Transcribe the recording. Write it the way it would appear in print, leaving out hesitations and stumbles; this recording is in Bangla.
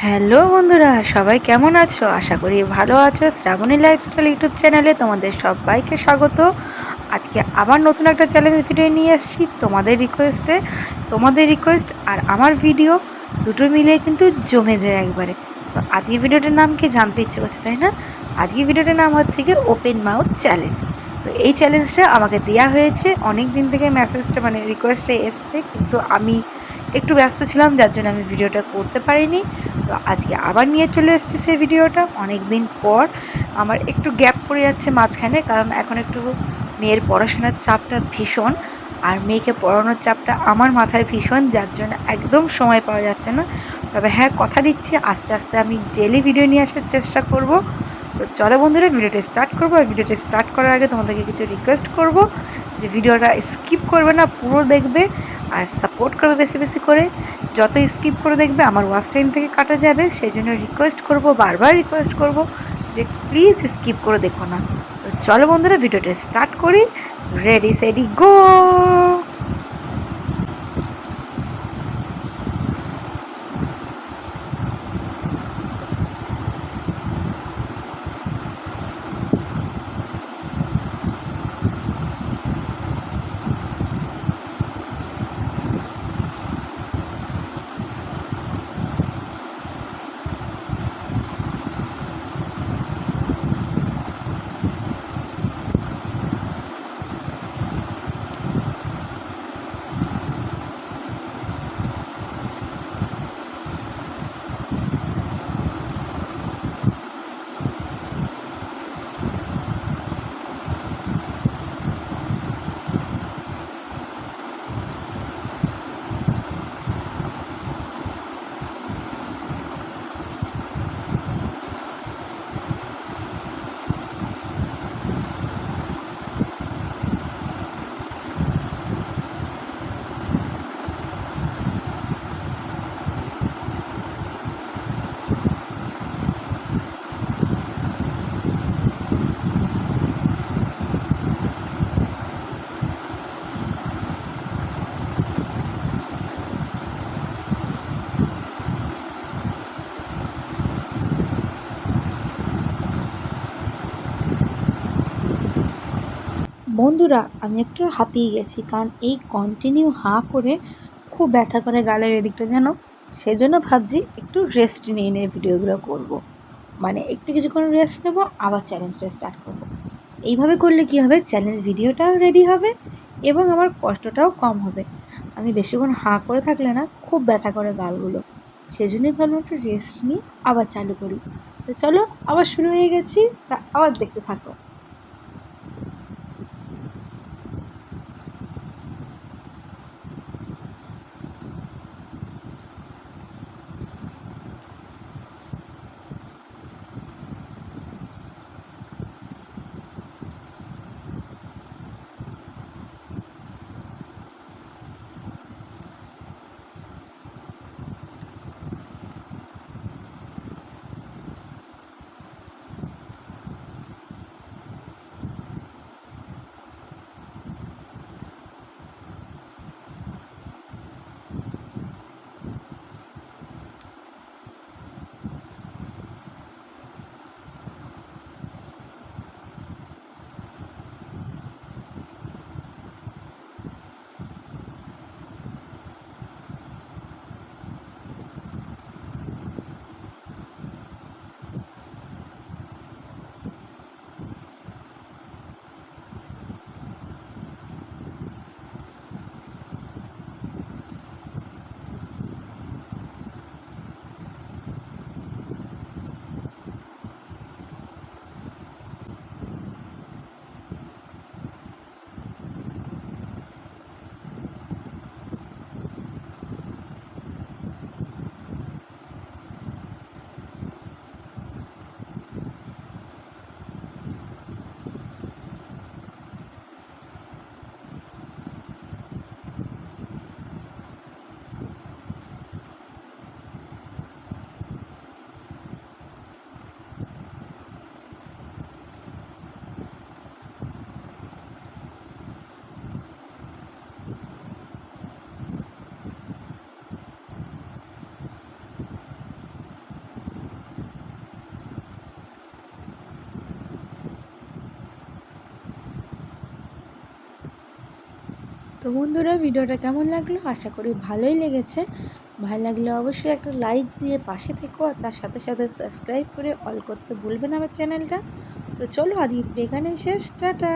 হ্যালো বন্ধুরা, সবাই কেমন আছো? আশা করি ভালো আছো। শ্রাবণী লাইফস্টাইল ইউটিউব চ্যানেলে তোমাদের সবাইকে স্বাগত। আজকে আবার নতুন একটা চ্যালেঞ্জ ভিডিও নিয়ে এসেছি তোমাদের রিকোয়েস্ট আর আমার ভিডিও দুটো মিলে কিন্তু জমে যায় একবারে। তো আজকে ভিডিওটার নাম কি জানতে ইচ্ছে করছে, তাই না? আজকে ভিডিওটার নাম হচ্ছে কি ওপেন মাউথ চ্যালেঞ্জ। তো এই চ্যালেঞ্জটা আমাকে দেওয়া হয়েছে অনেক দিন থেকে, মেসেজটা মানে রিকোয়েস্টে এসছে, কিন্তু আমি একটু ব্যস্ত ছিলাম, যার জন্য আমি ভিডিওটা করতে পারিনি। তো আজকে আবার নিয়ে চলে এসেছি সেই ভিডিওটা অনেক দিন পর। আমার একটু গ্যাপ পড়ে যাচ্ছে মাঝখানে, কারণ এখন একটু মেয়ের পড়াশোনার চাপটা ভীষণ, আর মেয়েকে পড়ানোর চাপটা আমার মাথায় ভীষণ, যার জন্য একদম সময় পাওয়া যাচ্ছে না। তবে হ্যাঁ, কথা দিচ্ছি আস্তে আস্তে আমি ডেলি ভিডিও নিয়ে আসার চেষ্টা করব। তো চলো বন্ধুরা, ভিডিওটা স্টার্ট করবো। আর ভিডিওটা স্টার্ট করার আগে তোমাদেরকে কিছু রিকোয়েস্ট করব, যে ভিডিওটা স্কিপ করবে না, পুরো দেখবে আর সাপোর্ট করবে বেশি বেশি করে। যত স্কিপ করে দেখবে আমার ওয়াচ টাইম থেকে কাটা যাবে, সেই জন্য রিকোয়েস্ট করব, বারবার রিকোয়েস্ট করব যে প্লিজ স্কিপ করে দেখো না। তো চলো বন্ধুরা, ভিডিওটা স্টার্ট করি। রেডি সেডি গো। বন্ধুরা, আমি একটু হাঁপিয়ে গেছি, কারণ এই কন্টিনিউ হাঁ করে খুব ব্যথা করে গালের এদিকটা যেন। সেজন্য ভাবছি একটু রেস্ট নিয়ে নিয়ে ভিডিওগুলো করব। মানে একটু কিছুক্ষণ রেস্ট নেবো, আবার চ্যালেঞ্জটা স্টার্ট করব। এইভাবে করলে কি হবে, চ্যালেঞ্জ ভিডিওটাও রেডি হবে এবং আমার কষ্টটাও কম হবে। আমি বেশিক্ষণ হাঁ করে থাকলে না খুব ব্যথা করে গালগুলো, সেজন্যই ভাবলাম একটু রেস্ট নিয়ে আবার চালু করি। তো চলো, আবার শুরু হয়ে গেছি, তা আবার দেখতে থাকো। তো বন্ধুরা, ভিডিওটা কেমন লাগলো? আশা করি ভালোই লেগেছে। ভালো লাগলে অবশ্যই একটা লাইক দিয়ে পাশে থেকো, আর তার সাথে সাথে সাবস্ক্রাইব করে অল করতে ভুলবে না আমার চ্যানেলটা। তো চলো, আজকে এখানেই শেষ। টাটা।